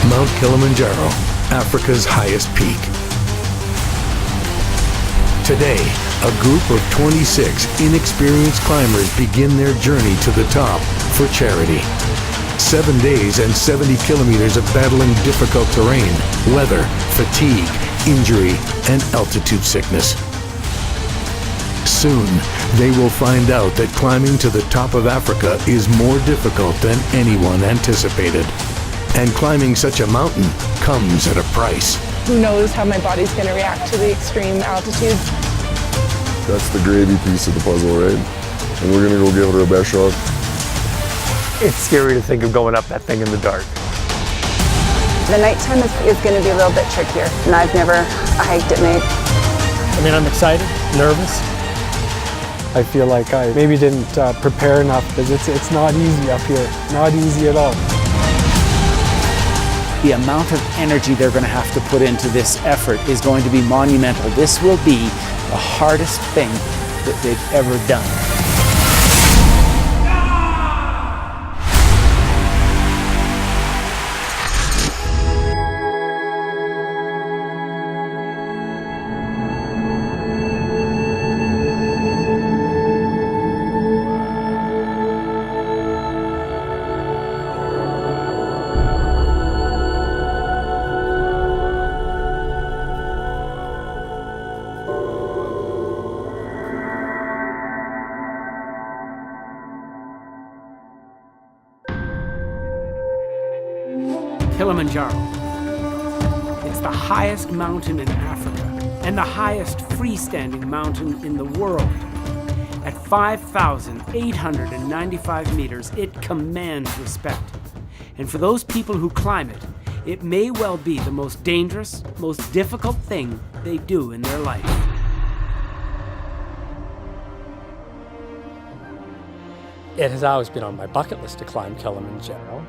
Mount Kilimanjaro, Africa's highest peak. Today, a group of 26 inexperienced climbers begin their journey to the top for charity. 7 days and 70 kilometers of battling difficult terrain, weather, fatigue, injury, and altitude sickness. Soon, they will find out that climbing to the top of Africa is more difficult than anyone anticipated. And climbing such a mountain comes at a price. Who knows how my body's going to react to the extreme altitudes. That's the gravy piece of the puzzle, right? And we're going to go give it our best shot. It's scary to think of going up that thing in the dark. The nighttime is going to be a little bit trickier, and I've never hiked at night. I mean, I'm excited, nervous. I feel like I maybe didn't prepare enough because it's not easy up here, not easy at all. The amount of energy they're going to have to put into this effort is going to be monumental. This will be the hardest thing that they've ever done. Kilimanjaro. It's the highest mountain in Africa and the highest freestanding mountain in the world. At 5,895 meters, it commands respect. And for those people who climb it, it may well be the most dangerous, most difficult thing they do in their life. It has always been on my bucket list to climb Kilimanjaro.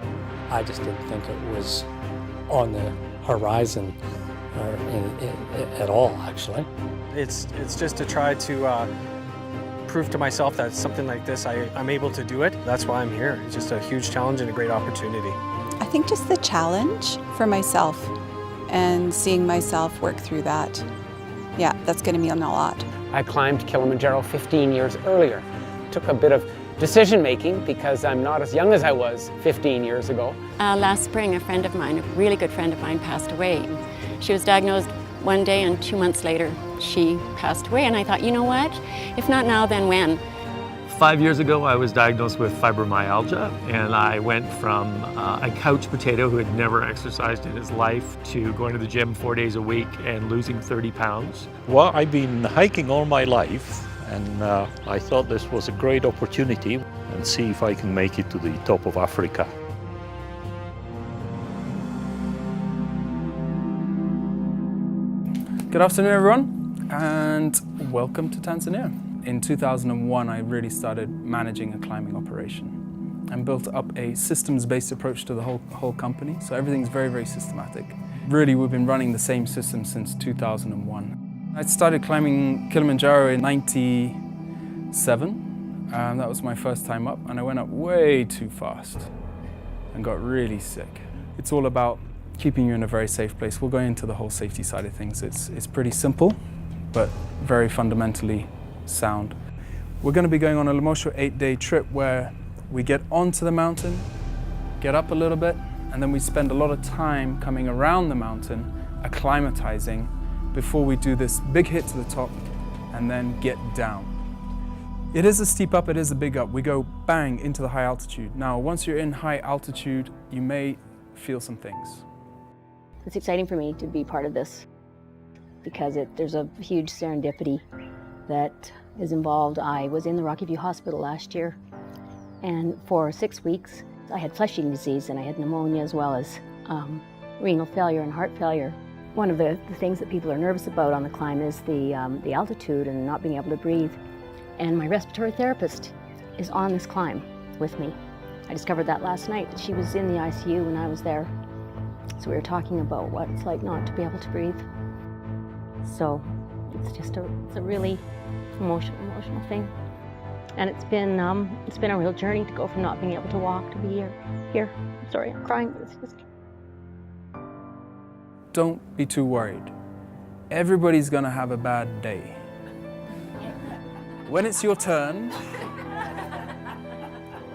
I just didn't think it was on the horizon at all, actually. It's just to try to prove to myself that something like this, I'm able to do it. That's why I'm here. It's just a huge challenge and a great opportunity. I think just the challenge for myself and seeing myself work through that, yeah, that's going to mean a lot. I climbed Kilimanjaro 15 years earlier. It took a bit of decision making because I'm not as young as I was 15 years ago. Last spring, a friend of mine, a really good friend of mine, passed away. She was diagnosed one day and 2 months later she passed away, and I thought, you know what? If not now, then when? 5 years ago, I was diagnosed with fibromyalgia, and I went from a couch potato who had never exercised in his life to going to the gym 4 days a week and losing 30 pounds. Well, I've been hiking all my life, and I thought this was a great opportunity and see if I can make it to the top of Africa. Good afternoon, everyone, and welcome to Tanzania. In 2001, I really started managing a climbing operation and built up a systems-based approach to the whole company. So everything's very, very systematic. Really, we've been running the same system since 2001. I started climbing Kilimanjaro in '97. That was my first time up, and I went up way too fast and got really sick. It's all about keeping you in a very safe place. We'll go into the whole safety side of things. It's pretty simple, but very fundamentally sound. We're going to be going on a Lemosho 8-day trip where we get onto the mountain, get up a little bit, and then we spend a lot of time coming around the mountain, acclimatizing, before we do this big hit to the top and then get down. It is a steep up, it is a big up. We go bang into the high altitude. Now, once you're in high altitude, you may feel some things. It's exciting for me to be part of this because there's a huge serendipity that is involved. I was in the Rocky View Hospital last year, and for 6 weeks I had flesh-eating disease and I had pneumonia as well as renal failure and heart failure. One of the things that people are nervous about on the climb is the altitude and not being able to breathe. And my respiratory therapist is on this climb with me. I discovered that last night. She was in the ICU when I was there. So we were talking about what it's like not to be able to breathe. So it's a really emotional thing. And it's been a real journey to go from not being able to walk to be here. Sorry, I'm crying, but it's just don't be too worried. Everybody's gonna have a bad day. When it's your turn,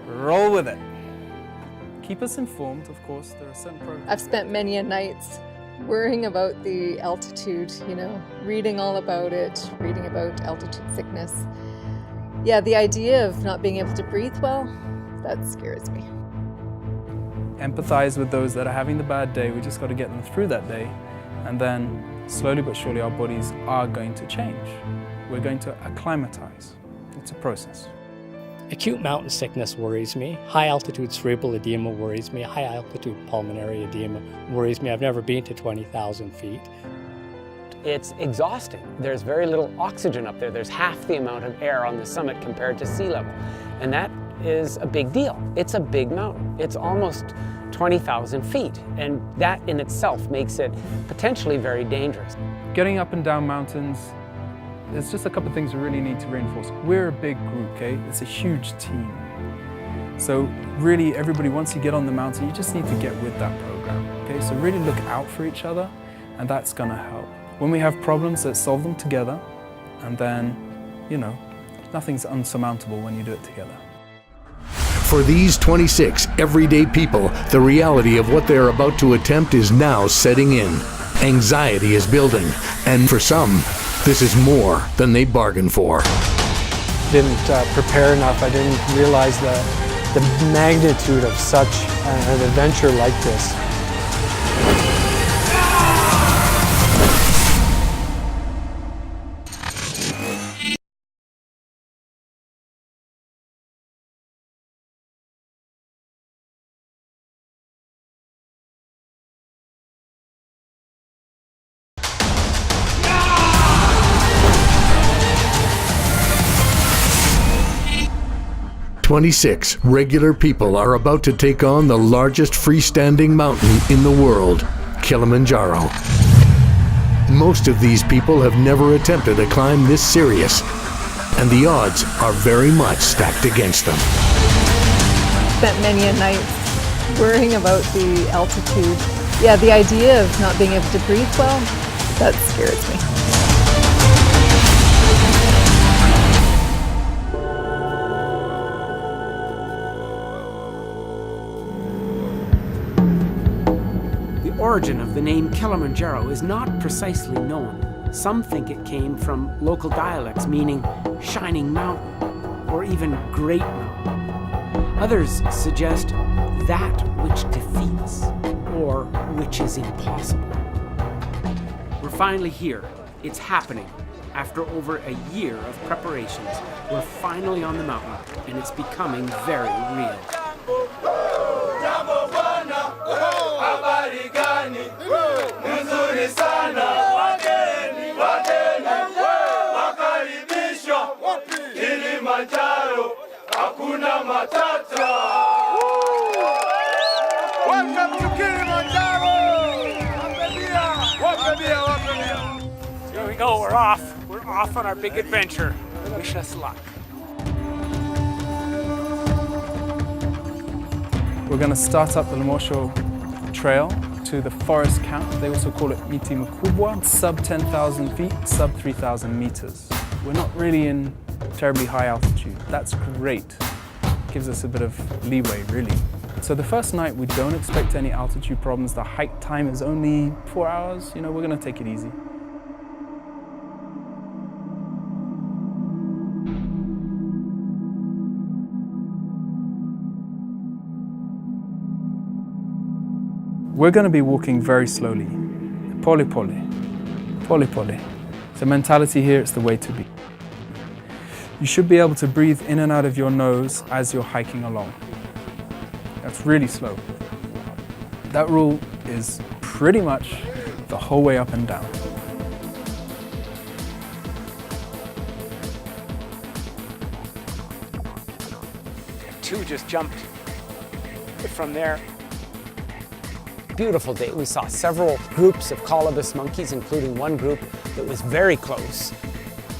roll with it. Keep us informed, of course. There are certain programs. I've spent many a nights worrying about the altitude, you know, reading all about it, reading about altitude sickness. Yeah, the idea of not being able to breathe well, that scares me. Empathize with those that are having the bad day. We just got to get them through that day. And then slowly but surely our bodies are going to change. We're going to acclimatize. It's a process. Acute mountain sickness worries me. High altitude cerebral edema worries me. High altitude pulmonary edema worries me. I've never been to 20,000 feet. It's exhausting. There's very little oxygen up there. There's half the amount of air on the summit compared to sea level. And that is a big deal. It's a big mountain. It's almost 20,000 feet. And that in itself makes it potentially very dangerous. Getting up and down mountains, there's just a couple of things we really need to reinforce. We're a big group, okay? It's a huge team. So really, everybody, once you get on the mountain, you just need to get with that program, okay? So really look out for each other, and that's gonna help. When we have problems, let's solve them together, and then, you know, nothing's unsurmountable when you do it together. For these 26 everyday people, the reality of what they are about to attempt is now setting in. Anxiety is building, and for some, this is more than they bargained for. Didn't prepare enough. I didn't realize the magnitude of such an adventure like this. "26 regular people are about to take on the largest freestanding mountain in the world, Kilimanjaro. Most of these people have never attempted a climb this serious, and the odds are very much stacked against them. Spent many a night worrying about the altitude. Yeah, the idea of not being able to breathe well, that scares me. The origin of the name Kilimanjaro is not precisely known. Some think it came from local dialects meaning shining mountain or even great mountain. Others suggest that which defeats or which is impossible. We're finally here. It's happening. After over a year of preparations, we're finally on the mountain and it's becoming very real. Kilimanjaro, hakuna matata. Welcome to Kilimanjaro. Here we go, we're off. We're off on our big adventure. Wish us luck. We're going to start up the Lemosho Trail to the forest camp. They also call it Miti Mkubwa, sub 10,000 feet, sub 3,000 meters. We're not really in terribly high altitude. That's great. Gives us a bit of leeway, really. So the first night, we don't expect any altitude problems. The hike time is only 4 hours. You know, we're going to take it easy. We're going to be walking very slowly. Pole pole, pole pole. The mentality here, it's the way to be. You should be able to breathe in and out of your nose as you're hiking along. That's really slow. That rule is pretty much the whole way up and down. Two just jumped from there. Beautiful day. We saw several groups of colobus monkeys, including one group that was very close.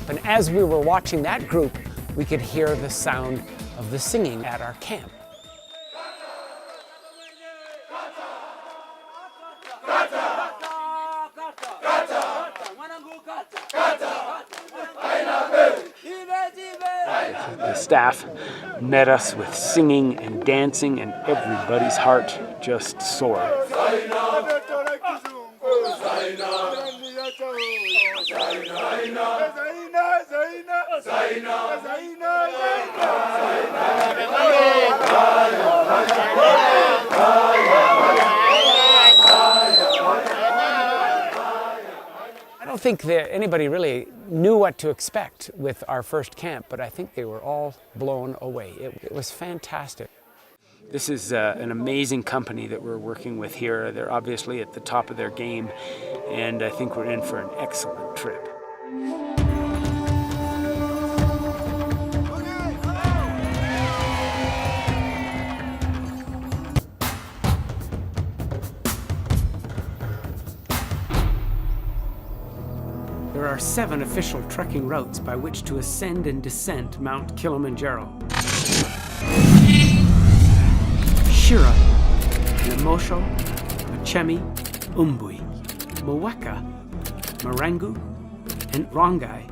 And as we were watching that group, we could hear the sound of the singing at our camp. the staff met us with singing and dancing, and everybody's heart just soared. I don't think that anybody really knew what to expect with our first camp, but I think they were all blown away. It was fantastic. This is an amazing company that we're working with here. They're obviously at the top of their game, and I think we're in for an excellent trip. There are 7 official trekking routes by which to ascend and descend Mount Kilimanjaro. Shira, Lemosho, Machemi, Umbui, Mweka, Marangu, and Rongai.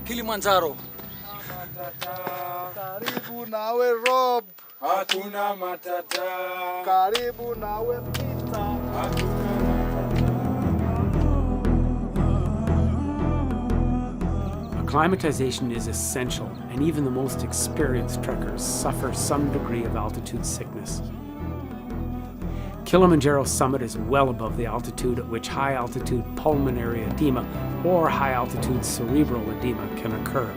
Kilimanjaro. Karibu nawe Rob. Hatuna matata. Karibu nawe Peter. Acclimatization is essential, and even the most experienced trekkers suffer some degree of altitude sickness. Kilimanjaro summit is well above the altitude at which high-altitude pulmonary edema or high-altitude cerebral edema can occur.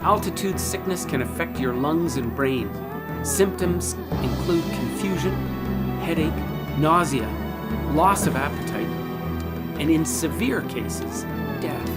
Altitude sickness can affect your lungs and brain. Symptoms include confusion, headache, nausea, loss of appetite, and in severe cases, death.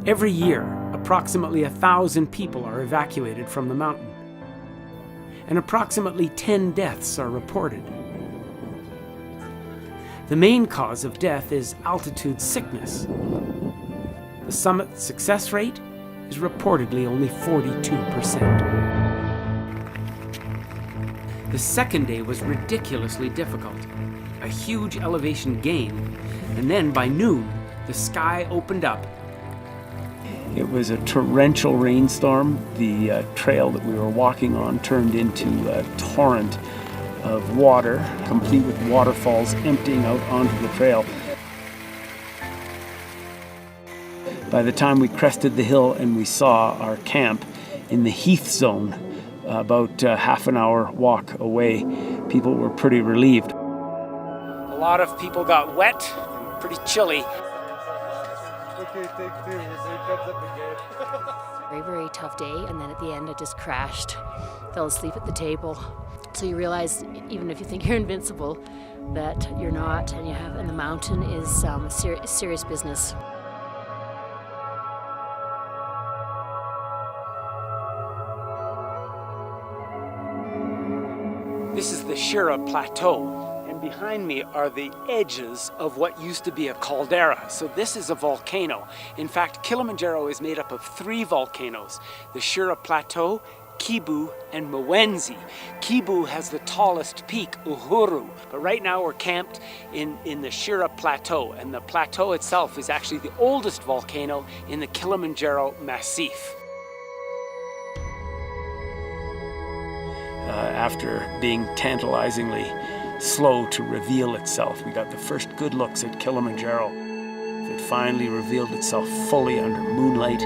Every year, approximately 1,000 people are evacuated from the mountain, and approximately 10 deaths are reported. The main cause of death is altitude sickness. The summit success rate is reportedly only 42%. The second day was ridiculously difficult. A huge elevation gain, and then by noon, the sky opened up. It was a torrential rainstorm. The trail that we were walking on turned into a torrent of water, complete with waterfalls emptying out onto the trail. By the time we crested the hill and we saw our camp in the heath zone, about half an hour walk away, people were pretty relieved. A lot of people got wet and pretty chilly. Okay, take 2. Here comes up again. Very, very tough day, and then at the end I just crashed, fell asleep at the table. So you realize, even if you think you're invincible, that you're not, and the mountain is serious business. This is the Shira Plateau. Behind me are the edges of what used to be a caldera. So this is a volcano. In fact, Kilimanjaro is made up of 3 volcanoes: the Shira Plateau, Kibu, and Mwenzi. Kibu has the tallest peak, Uhuru. But right now we're camped in the Shira Plateau, and the plateau itself is actually the oldest volcano in the Kilimanjaro Massif. After being tantalizingly slow to reveal itself, we got the first good looks at Kilimanjaro. It finally revealed itself fully under moonlight.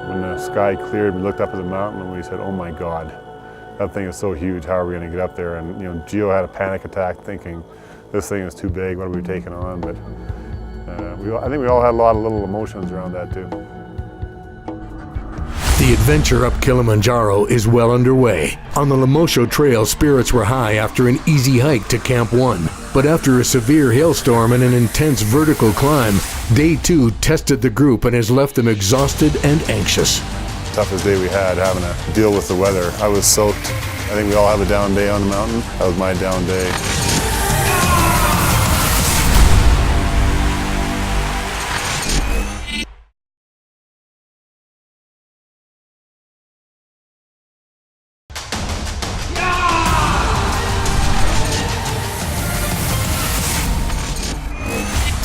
When the sky cleared, we looked up at the mountain and we said, "Oh my God, that thing is so huge. How are we going to get up there?" And Gio had a panic attack, thinking, "This thing is too big. What are we taking on?" But I think we all had a lot of little emotions around that too. The adventure up Kilimanjaro is well underway. On the Lemosho Trail, spirits were high after an easy hike to Camp 1. But after a severe hailstorm and an intense vertical climb, Day 2 tested the group and has left them exhausted and anxious. Toughest day we had, having to deal with the weather. I was soaked. I think we all have a down day on the mountain. That was my down day.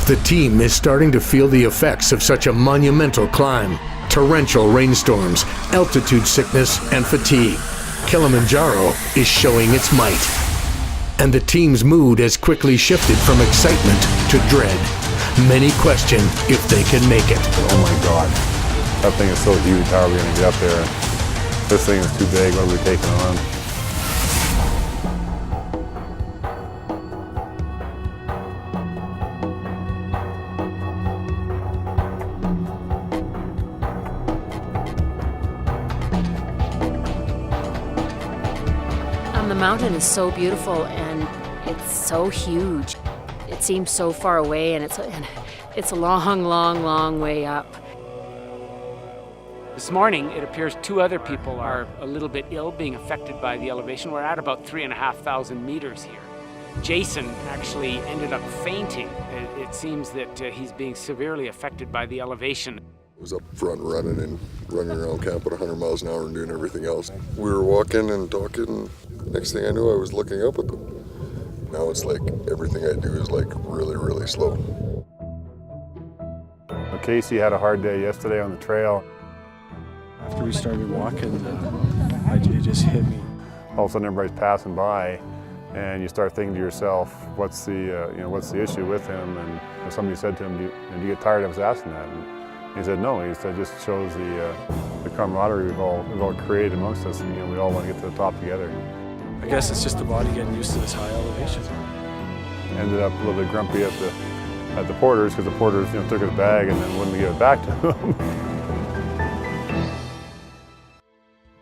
The team is starting to feel the effects of such a monumental climb. Torrential rainstorms, altitude sickness, and fatigue. Kilimanjaro is showing its might. And the team's mood has quickly shifted from excitement to dread. Many question if they can make it. Oh my God, that thing is so huge. How are we going to get up there? This thing is too big. What are we taking on? The mountain is so beautiful and it's so huge. It seems so far away, and it's a long, long, long way up. This morning, it appears 2 other people are a little bit ill, being affected by the elevation. We're at about 3,500 meters here. Jason actually ended up fainting. It seems that he's being severely affected by the elevation. I was up front running around camp at 100 miles an hour and doing everything else. We were walking and talking. Next thing I knew, I was looking up at them. Now it's like everything I do is like really, really slow. Well, Casey had a hard day yesterday on the trail. After we started walking, it just hit me. All of a sudden, everybody's passing by, and you start thinking to yourself, "What's the issue with him?" And somebody said to him, "Do you get tired of us asking that?" And he said, "No." He said, "It just shows the camaraderie we've all created amongst us, and we all want to get to the top together." I guess it's just the body getting used to this high elevation. Ended up a little bit grumpy at the porters, because the porters took his bag and then wouldn't give it back to him.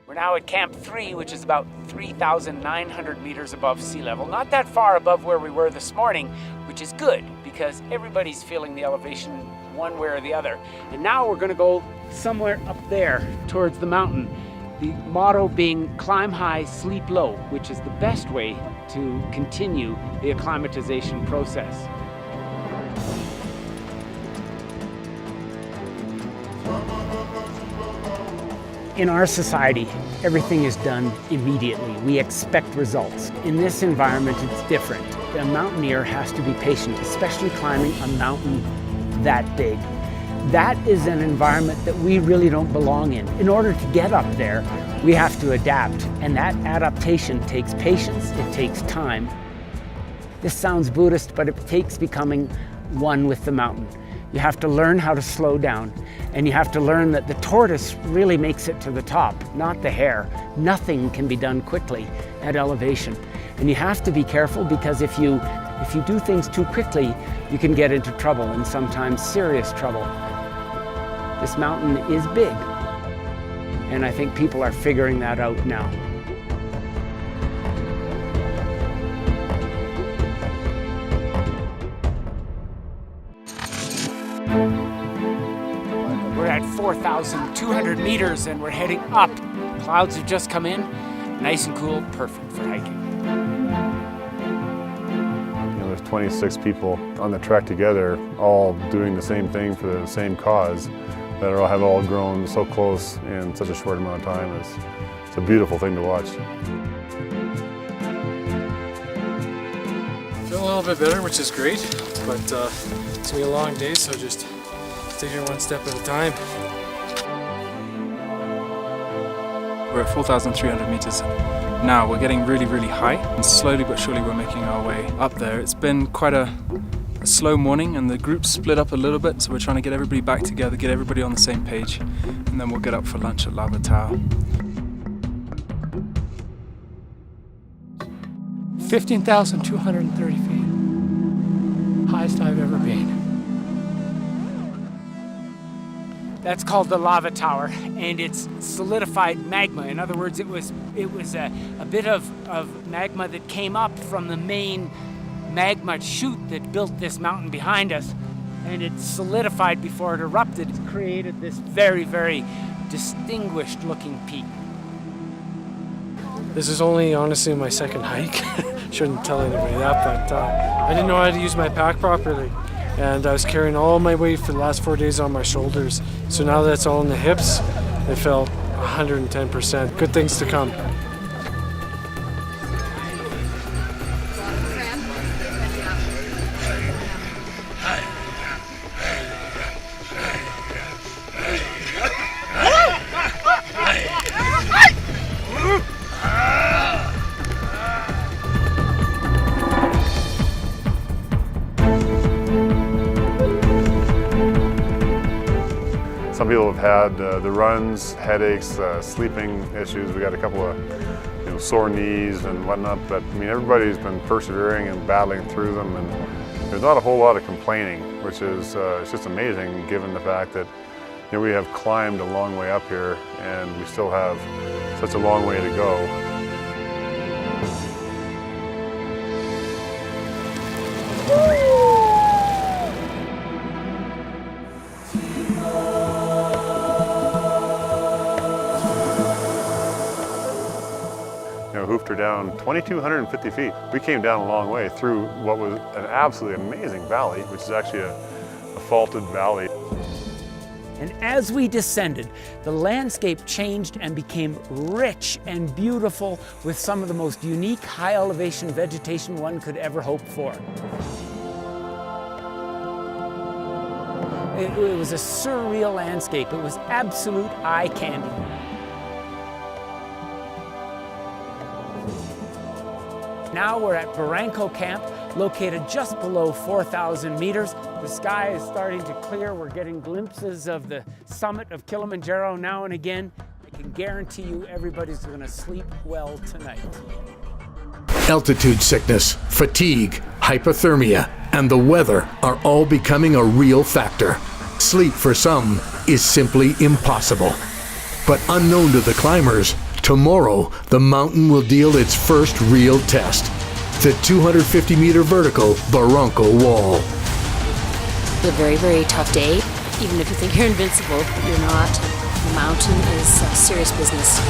We're now at Camp 3, which is about 3,900 meters above sea level. Not that far above where we were this morning, which is good because everybody's feeling the elevation one way or the other. And now we're going to go somewhere up there towards the mountain. The motto being climb high, sleep low, which is the best way to continue the acclimatization process. In our society, everything is done immediately. We expect results. In this environment, it's different. A mountaineer has to be patient, especially climbing a mountain that big. That is an environment that we really don't belong in. In order to get up there, we have to adapt, and that adaptation takes patience, it takes time. This sounds Buddhist, but it takes becoming one with the mountain. You have to learn how to slow down, and you have to learn that the tortoise really makes it to the top, not the hare. Nothing can be done quickly at elevation. And you have to be careful, because if you do things too quickly, you can get into trouble, and sometimes serious trouble. This mountain is big, and I think people are figuring that out now. We're at 4,200 meters and we're heading up. Clouds have just come in, nice and cool, perfect for hiking. There's 26 people on the trek together, all doing the same thing for the same cause, that have all grown so close in such a short amount of time. It's a beautiful thing to watch. Feeling a little bit better, which is great, but it's going to be a long day, so just taking it one step at a time. We're at 4,300 meters now. We're getting really, really high, and slowly but surely we're making our way up there. It's been quite a slow morning, and the group split up a little bit, so we're trying to get everybody back together, get everybody on the same page, and then we'll get up for lunch at Lava Tower. 15,230 feet. Highest I've ever been. That's called the lava tower, and it's solidified magma. In other words, it was a bit of magma that came up from the main magma chute that built this mountain behind us, and it solidified before it erupted. It's created this very, very distinguished looking peak. This is only honestly my second hike. Shouldn't tell anybody that, but I didn't know how to use my pack properly. And I was carrying all my weight for the last 4 days on my shoulders. So now that's all in the hips, it felt 110%. Good things to come. Some people have had the runs, headaches, sleeping issues. We got a couple of sore knees and whatnot, but I mean everybody's been persevering and battling through them, and there's not a whole lot of complaining, which is it's just amazing given the fact that we have climbed a long way up here and we still have such a long way to go. Hoofed her down 2,250 feet. We came down a long way through what was an absolutely amazing valley, which is actually a faulted valley. And as we descended, the landscape changed and became rich and beautiful with some of the most unique high elevation vegetation one could ever hope for. It was a surreal landscape. It was absolute eye candy. Now we're at Barranco Camp, located just below 4,000 meters. The sky is starting to clear. We're getting glimpses of the summit of Kilimanjaro now and again. I can guarantee you everybody's going to sleep well tonight. Altitude sickness, fatigue, hypothermia, and the weather are all becoming a real factor. Sleep for some is simply impossible. But unknown to the climbers, tomorrow, the mountain will deal its first real test, the 250-meter vertical Barranco Wall. It's a very, very tough day. Even if you think you're invincible, you're not. The mountain is serious business.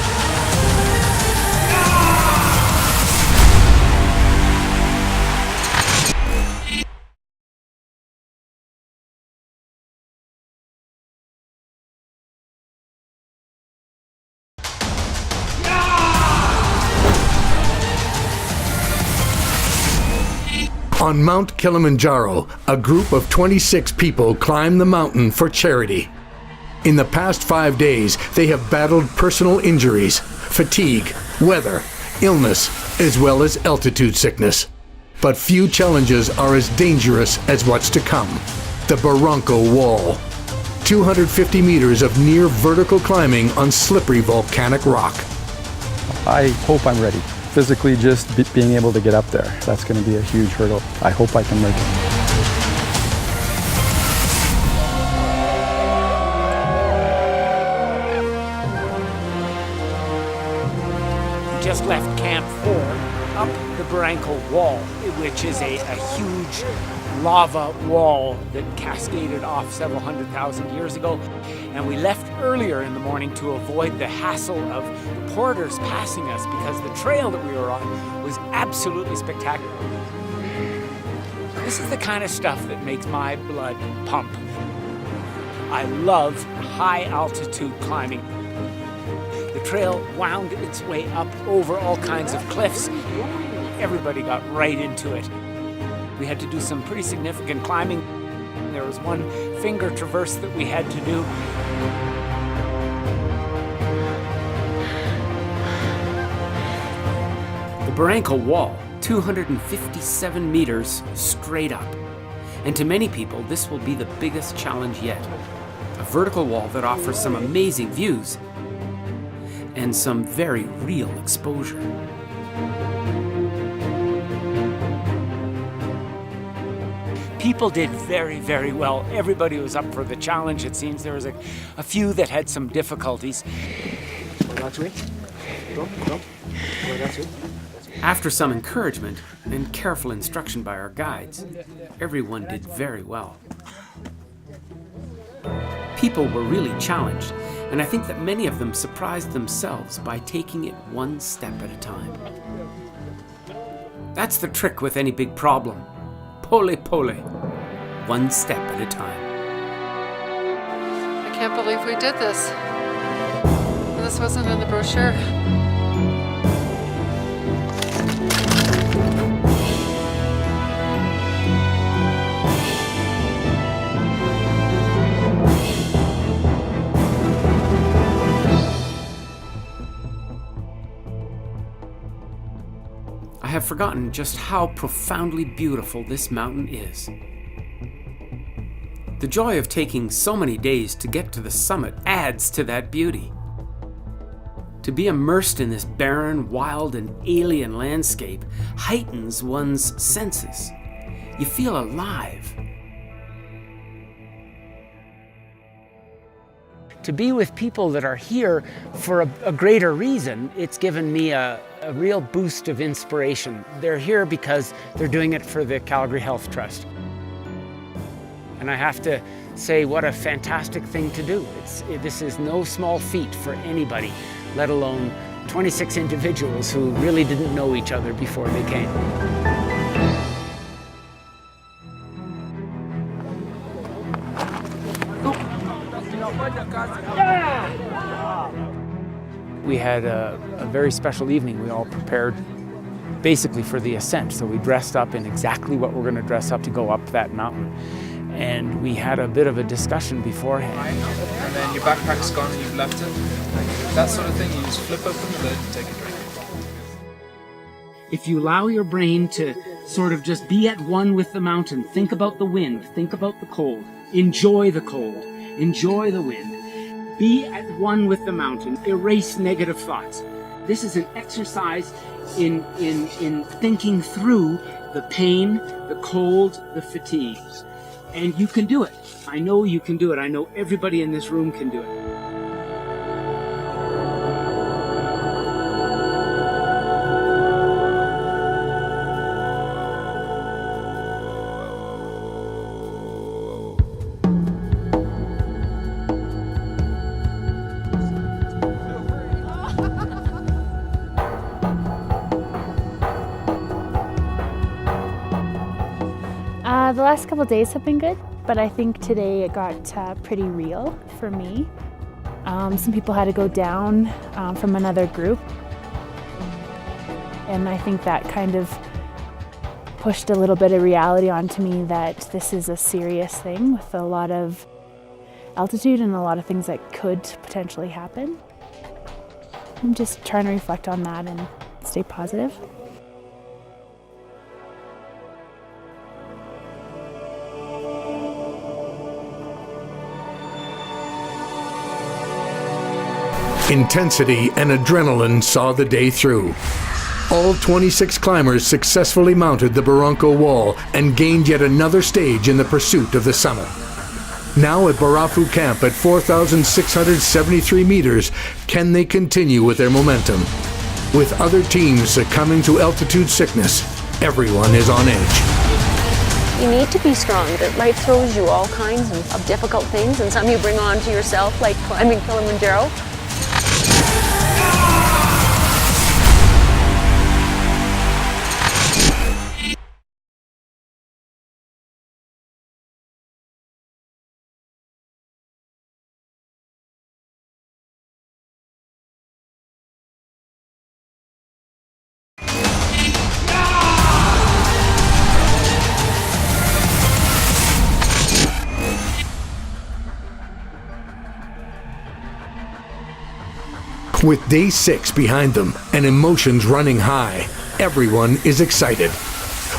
On Mount Kilimanjaro, a group of 26 people climb the mountain for charity. In the past 5 days, they have battled personal injuries, fatigue, weather, illness, as well as altitude sickness. But few challenges are as dangerous as what's to come. The Barranco Wall. 250 meters of near vertical climbing on slippery volcanic rock. I hope I'm ready. Physically, just being able to get up there, that's going to be a huge hurdle. I hope I can make it. We just left Camp 4 up the Barranco Wall, which is a huge lava wall that cascaded off several 100,000 years ago. And we left earlier in the morning to avoid the hassle of the porters passing us because the trail that we were on was absolutely spectacular. This is the kind of stuff that makes my blood pump. I love high altitude climbing. The trail wound its way up over all kinds of cliffs. Everybody got right into it. We had to do some pretty significant climbing. There was one finger traverse that we had to do. The Barranco Wall, 257 meters straight up. And to many people, this will be the biggest challenge yet. A vertical wall that offers some amazing views and some very real exposure. People did very, very well. Everybody was up for the challenge, it seems. There was a few that had some difficulties. After some encouragement and careful instruction by our guides, everyone did very well. People were really challenged, and I think that many of them surprised themselves by taking it one step at a time. That's the trick with any big problem. Pole pole, one step at a time. I can't believe we did this. This wasn't in the brochure. I have forgotten just how profoundly beautiful this mountain is. The joy of taking so many days to get to the summit adds to that beauty. To be immersed in this barren, wild, and alien landscape heightens one's senses. You feel alive. To be with people that are here for a greater reason, it's given me a real boost of inspiration. They're here because they're doing it for the Calgary Health Trust. And I have to say, what a fantastic thing to do. This is no small feat for anybody, let alone 26 individuals who really didn't know each other before they came. We had a very special evening. We all prepared basically for the ascent. So we dressed up in exactly what we're going to dress up to go up that mountain. And we had a bit of a discussion beforehand. And then your backpack's gone and you've left it. That sort of thing, you just flip open the lid and take a drink. If you allow your brain to sort of just be at one with the mountain, think about the wind, think about the cold, enjoy the cold, enjoy the wind, be at one with the mountain, erase negative thoughts. This is an exercise in thinking through the pain, the cold, the fatigue. And you can do it. I know you can do it. I know everybody in this room can do it. The last couple days have been good, but I think today it got pretty real for me. Some people had to go down from another group, and I think that kind of pushed a little bit of reality onto me that this is a serious thing with a lot of altitude and a lot of things that could potentially happen. I'm just trying to reflect on that and stay positive. Intensity and adrenaline saw the day through. All 26 climbers successfully mounted the Barranco Wall and gained yet another stage in the pursuit of the summit. Now at Barafu Camp at 4,673 meters, can they continue with their momentum? With other teams succumbing to altitude sickness, everyone is on edge. You need to be strong. That life throws you all kinds of difficult things, and some you bring on to yourself, like climbing Kilimanjaro. With day 6 behind them and emotions running high, everyone is excited.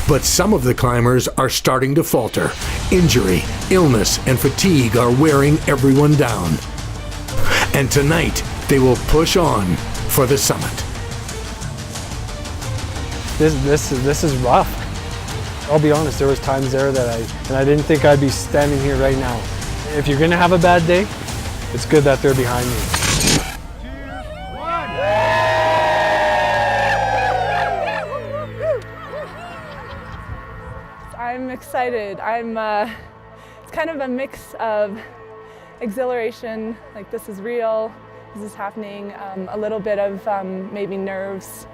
But some of the climbers are starting to falter. Injury, illness, and fatigue are wearing everyone down. And tonight, they will push on for the summit. This is rough. I'll be honest, there was times there that I didn't think I'd be standing here right now. If you're gonna have a bad day, it's good that they're behind me. I'm excited. It's kind of a mix of exhilaration, like this is real, this is happening, a little bit of maybe nerves.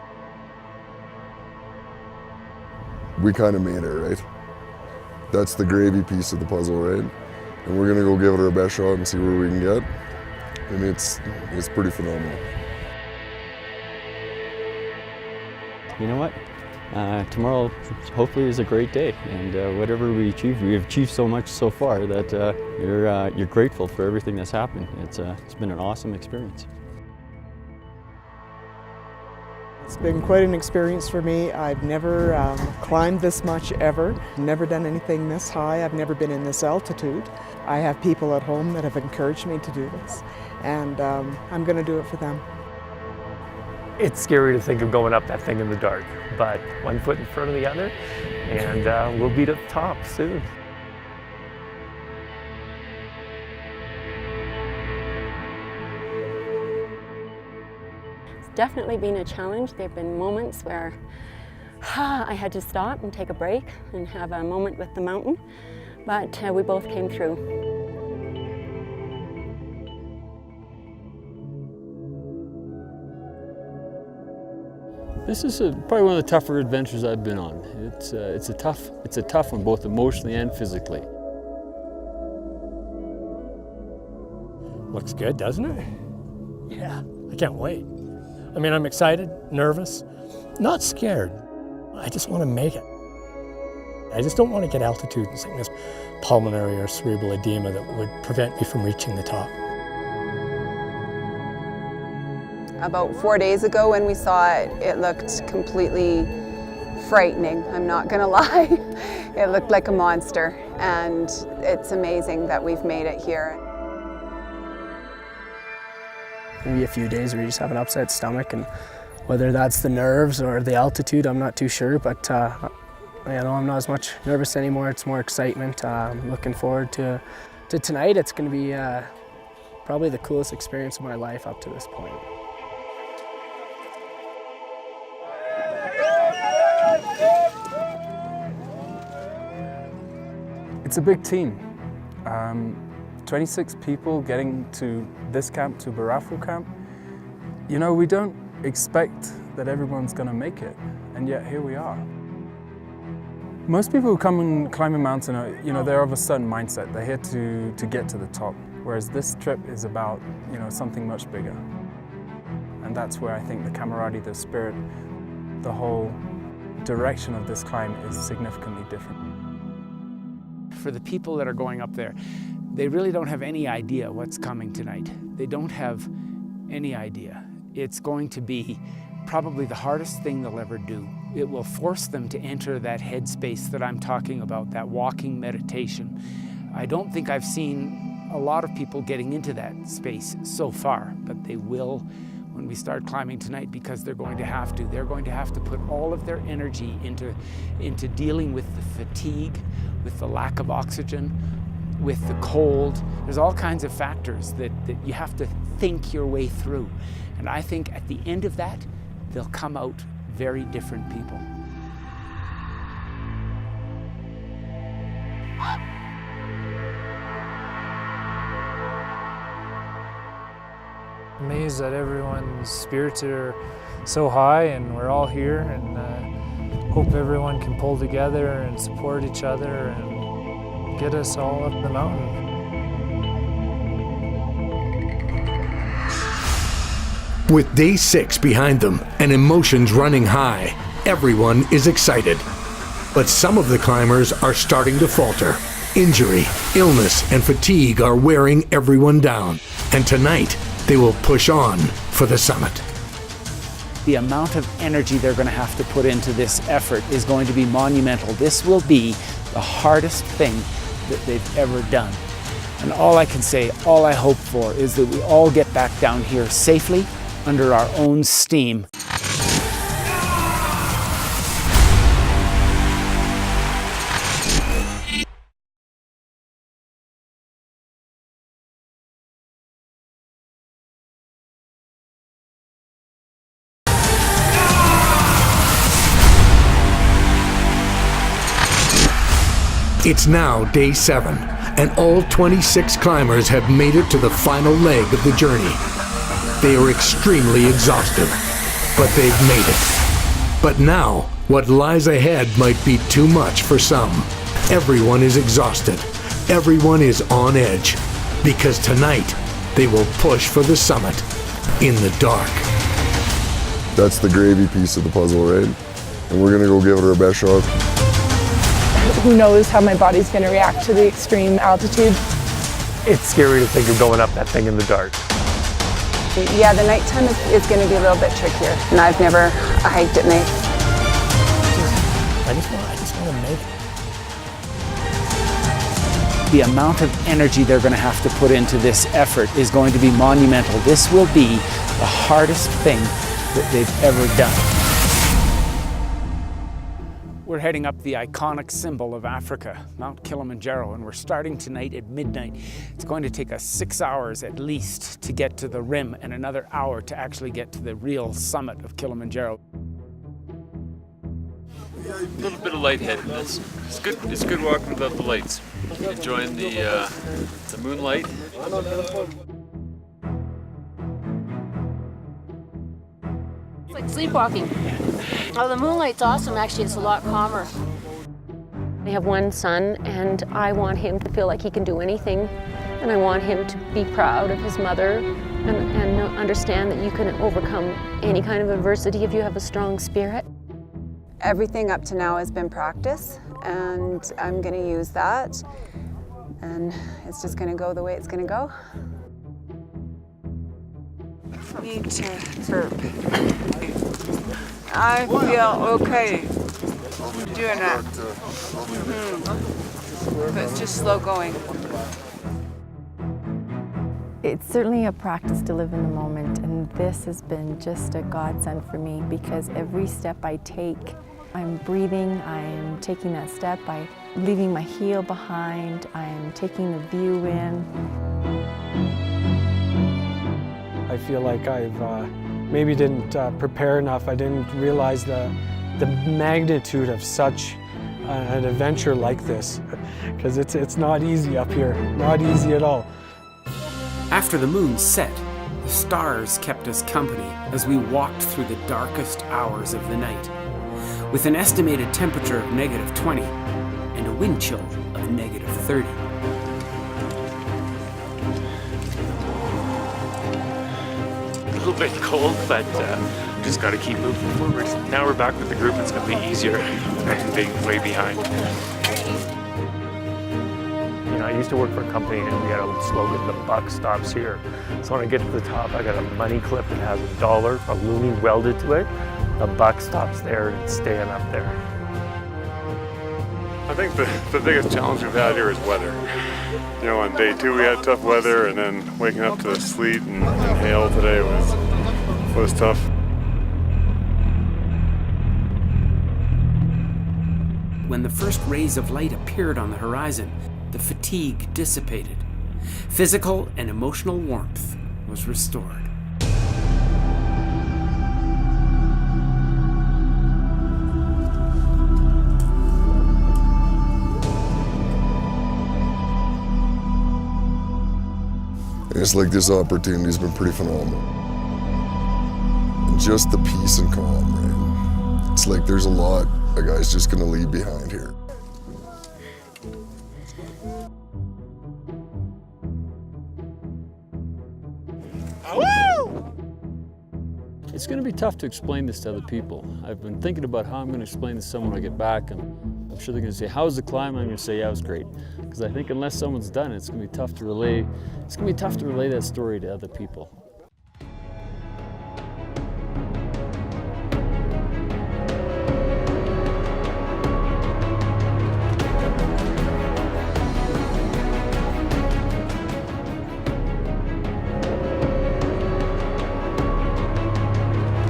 We kind of made it, right? That's the gravy piece of the puzzle, right? And we're gonna go give it our best shot and see where we can get. And it's pretty phenomenal. You know what? Tomorrow hopefully is a great day, and whatever we achieve, we've achieved so much so far that you're grateful for everything that's happened. It's been an awesome experience. It's been quite an experience for me. I've never climbed this much ever, never done anything this high. I've never been in this altitude. I have people at home that have encouraged me to do this, and I'm going to do it for them. It's scary to think of going up that thing in the dark, but one foot in front of the other, and we'll be at the top soon. It's definitely been a challenge. There have been moments where I had to stop and take a break and have a moment with the mountain, but we both came through. This is probably one of the tougher adventures I've been on. It's a tough one, both emotionally and physically. Looks good, doesn't it? Yeah, I can't wait. I mean, I'm excited, nervous, not scared. I just want to make it. I just don't want to get altitude sickness, pulmonary or cerebral edema that would prevent me from reaching the top. About 4 days ago when we saw it, it looked completely frightening, I'm not gonna lie. It looked like a monster, and it's amazing that we've made it here. Maybe a few days where you just have an upset stomach, and whether that's the nerves or the altitude, I'm not too sure, but you know, I'm not as much nervous anymore. It's more excitement. I'm looking forward to tonight. It's gonna be probably the coolest experience of my life up to this point. It's a big team. 26 people getting to this camp, to Barafu camp. You know, we don't expect that everyone's gonna make it, and yet here we are. Most people who come and climb a mountain are, you know, they're of a certain mindset. They're here to get to the top, whereas this trip is about, you know, something much bigger. And that's where I think the camaraderie, the spirit, the whole direction of this climb is significantly different. For the people that are going up there, they really don't have any idea what's coming tonight. They don't have any idea. It's going to be probably the hardest thing they'll ever do. It will force them to enter that headspace that I'm talking about, that walking meditation. I don't think I've seen a lot of people getting into that space so far, but they will when we start climbing tonight, because they're going to have to. They're going to have to put all of their energy into dealing with the fatigue, with the lack of oxygen, with the cold. There's all kinds of factors that you have to think your way through. And I think at the end of that, they'll come out very different people. Amazed that everyone's spirits are so high, and we're all here, and hope everyone can pull together and support each other and get us all up the mountain. With day 6 behind them and emotions running high, everyone is excited. But some of the climbers are starting to falter. Injury, illness, and fatigue are wearing everyone down. And tonight, they will push on for the summit. The amount of energy they're going to have to put into this effort is going to be monumental. This will be the hardest thing that they've ever done. And all I can say, all I hope for, is that we all get back down here safely under our own steam. It's now day 7, and all 26 climbers have made it to the final leg of the journey. They are extremely exhausted, but they've made it. But now, what lies ahead might be too much for some. Everyone is exhausted. Everyone is on edge, because tonight they will push for the summit in the dark. That's the gravy piece of the puzzle, right? And we're gonna go give it our best shot. Who knows how my body's going to react to the extreme altitude. It's scary to think of going up that thing in the dark. Yeah, the nighttime is going to be a little bit trickier, and I've never hiked at night. I just want to make it. The amount of energy they're going to have to put into this effort is going to be monumental. This will be the hardest thing that they've ever done. We're heading up the iconic symbol of Africa, Mount Kilimanjaro, and we're starting tonight at midnight. It's going to take us 6 hours at least to get to the rim and another hour to actually get to the real summit of Kilimanjaro. A little bit of lightheadedness. It's good walking without the lights. Enjoying the moonlight. It's like sleepwalking. Oh, the moonlight's awesome, actually. It's a lot calmer. I have one son, and I want him to feel like he can do anything, and I want him to be proud of his mother and understand that you can overcome any kind of adversity if you have a strong spirit. Everything up to now has been practice, and I'm going to use that, and it's just going to go the way it's going to go. Need to burp. I feel okay doing that. But it's just slow going. It's certainly a practice to live in the moment, and this has been just a godsend for me because every step I take, I'm breathing, I'm taking that step, I'm leaving my heel behind, I'm taking the view in. I feel like I've maybe didn't prepare enough. I didn't realize the magnitude of such an adventure like this, because it's not easy up here, not easy at all. After the moon set, the stars kept us company as we walked through the darkest hours of the night, with an estimated temperature of -20 and a wind chill of -30. A little bit cold, but just got to keep moving forward. Now we're back with the group. It's going to be easier than being way behind. You know, I used to work for a company and we had a slogan, the buck stops here. So when I get to the top, I got a money clip that has $1, a loonie welded to it. The buck stops there and it's staying up there. I think the biggest challenge we've had here is weather. You know, on day 2 we had tough weather, and then waking up to sleet and hail today was tough. When the first rays of light appeared on the horizon, the fatigue dissipated. Physical and emotional warmth was restored. It's like this opportunity's been pretty phenomenal. And just the peace and calm, right? It's like there's a lot a guy's just gonna leave behind here. It's going to be tough to explain this to other people. I've been thinking about how I'm going to explain this to someone when I get back, and I'm sure they're going to say, "How was the climb?" I'm going to say, "Yeah, it was great." Because I think unless someone's done it, it's going to be tough to relay. It's going to be tough to relay that story to other people.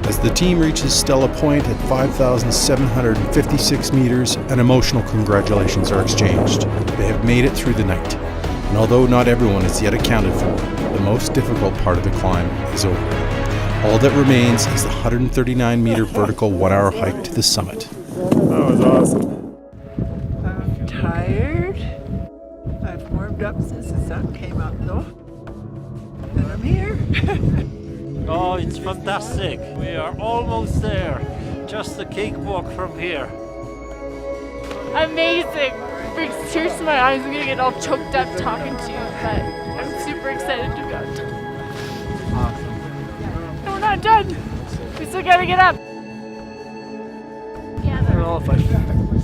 As the team reaches Stella Point at 5,756 meters, an emotional congratulations are exchanged. They have made it through the night. And although not everyone is yet accounted for, the most difficult part of the climb is over. All that remains is the 139-meter vertical 1-hour hike to the summit. That was awesome. I'm tired. up since the sun came up, though. And I'm here. Oh, it's fantastic. We are almost there. Just a cakewalk from here. Amazing. Brings tears to my eyes. I'm gonna get all choked up talking to you, but I'm super excited to go. Awesome. No, we're not done. We still gotta get up. I don't know if I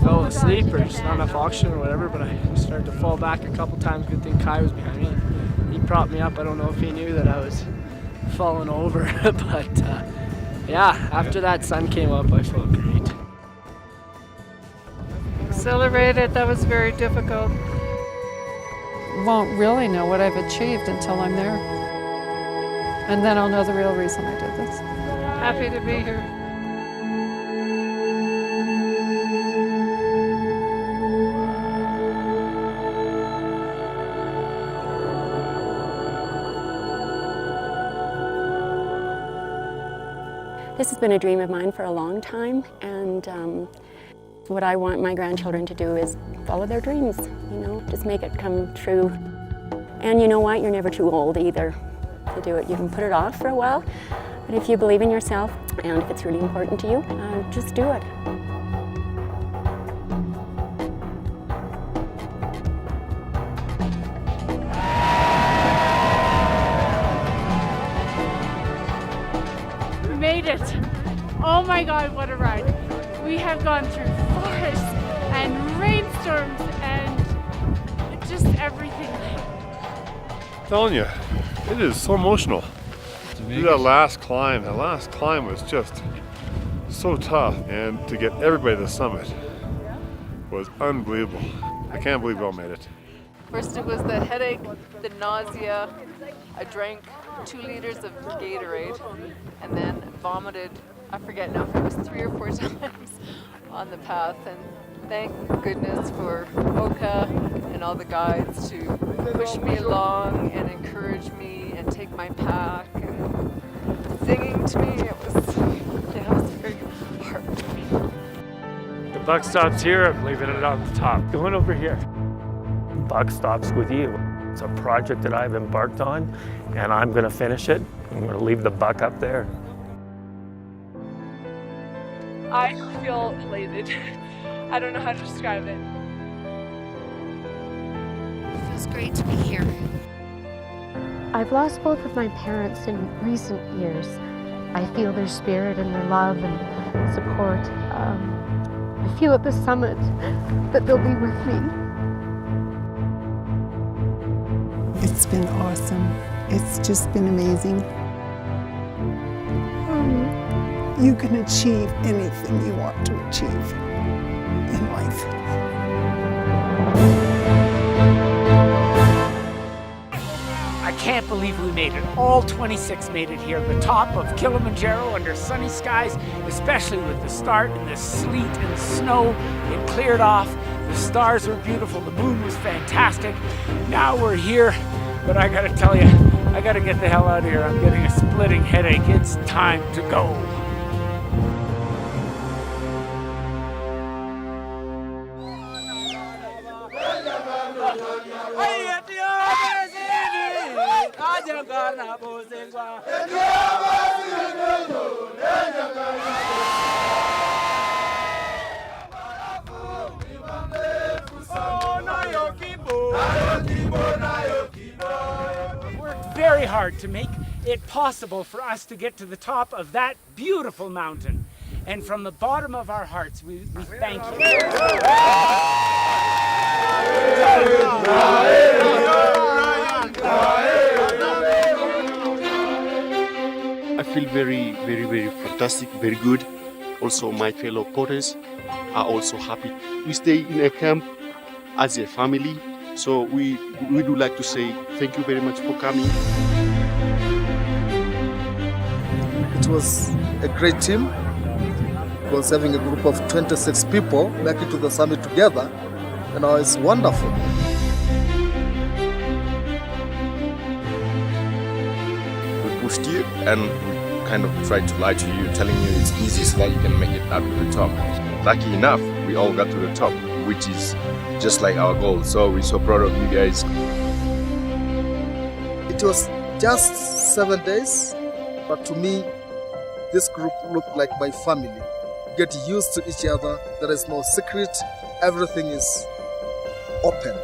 fell asleep or just not enough oxygen or whatever, but I started to fall back a couple times. Good thing Kai was behind me. He propped me up. I don't know if he knew that I was falling over, but yeah, after that sun came up, I felt great. Accelerated, that was very difficult. Won't really know what I've achieved until I'm there. And then I'll know the real reason I did this. Happy to be here. This has been a dream of mine for a long time, and what I want my grandchildren to do is follow their dreams, you know, just make it come true. And you know what, you're never too old either to do it. You can put it off for a while, but if you believe in yourself and if it's really important to you, just do it. We made it. Oh my God, what a ride. We have gone through forests and rainstorms and just everything. I'm telling you, it is so emotional. Do that last climb. That last climb was just so tough, and to get everybody to the summit was unbelievable. I can't believe we all made it. First it was the headache, the nausea. I drank 2 liters of Gatorade and then vomited, I forget now if it was 3 or 4 times on the path. And thank goodness for Oka and all the guides to push me along and encourage me and take my pack and singing to me. It was very heartwarming. The buck stops here, I'm leaving it on the top. Going over here. Buck stops with you. It's a project that I've embarked on, and I'm going to finish it. I'm going to leave the buck up there. I feel elated. I don't know how to describe it. It feels great to be here. I've lost both of my parents in recent years. I feel their spirit and their love and support. I feel at the summit that they'll be with me. It's been awesome. It's just been amazing. You can achieve anything you want to achieve in life. I can't believe we made it. All 26 made it here, the top of Kilimanjaro under sunny skies, especially with the start in the sleet and snow. It cleared off. The stars were beautiful. The moon was fantastic. Now we're here, but I gotta tell you, I gotta get the hell out of here. I'm getting a splitting headache. It's time to go. Worked very hard to make it possible for us to get to the top of that beautiful mountain. And from the bottom of our hearts, we thank you. I feel very fantastic, very good. Also, my fellow porters are also happy. We stay in a camp as a family, so we do like to say thank you very much for coming. It was a great team. It was having a group of 26 people making to the summit together. You know, it's wonderful. We pushed you and we kind of tried to lie to you, telling you it's easy so that you can make it up to the top. Lucky enough, we all got to the top, which is just like our goal. So we're so proud of you guys. It was just 7 days, but to me, this group looked like my family. Get used to each other. There is no secret. Everything is open.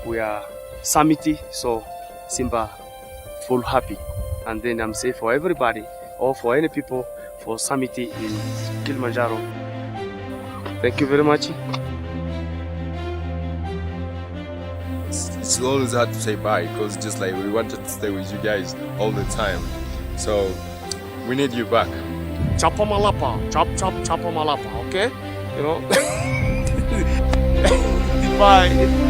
We are summity, so Simba full happy. And then I'm saying for everybody or for any people for summity in Kilimanjaro. Thank you very much. It's always hard to say bye because just like we wanted to stay with you guys all the time. So we need you back. Chapa malapa, chapa malapa, okay? You know? Bye.